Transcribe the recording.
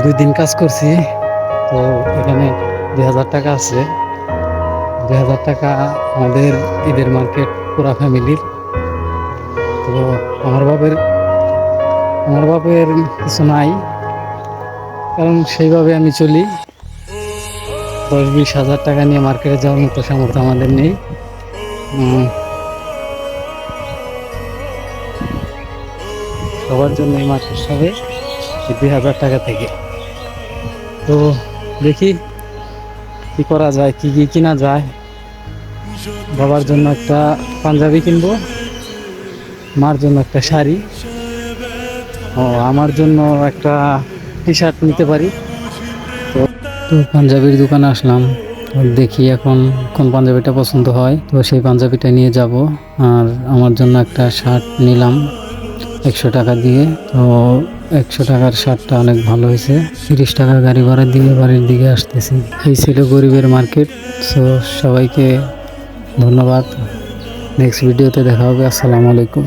2 দিন কাজ করছি। তো এখানে 2000 টাকা আছে। 2000 টাকা আমাদের ঈদের মার্কেট পুরা ফ্যামিলির। তো আমার বাপের আমার বাপের কিছু নাই, কারণ সেইভাবে আমি চলি। 10-20 হাজার টাকা নিয়ে মার্কেটে যাওয়ার মতো সামর্থ্য আমাদের নেই। সবার জন্য এই মার্কেট হবে 2000 টাকা থেকে। তো দেখি কি করা যায়, কি কি কিনা যায়। বাবার জন্য একটা পাঞ্জাবি কিনবো, মার জন্য একটা শাড়ি, ও আমার জন্য একটা টি-শার্ট নিতে পারি। তো তো পাঞ্জাবির দোকানে আসলাম। তো দেখি এখন কোন পাঞ্জাবিটা পছন্দ হয়, তো সেই পাঞ্জাবিটা নিয়ে যাব। আর আমার জন্য একটা শার্ট নিলাম 100 টাকা দিয়ে। তো 100 টাকার শার্টটা অনেক ভালো হয়েছে। 30 টাকার গাড়ি ভাড়া দিয়ে বাড়ির দিকে আসতেছি। এই ছিল গরিবের মার্কেট। সো সবাইকে ধন্যবাদ। নেক্সট ভিডিওতে দেখা হবে। আসসালামু আলাইকুম।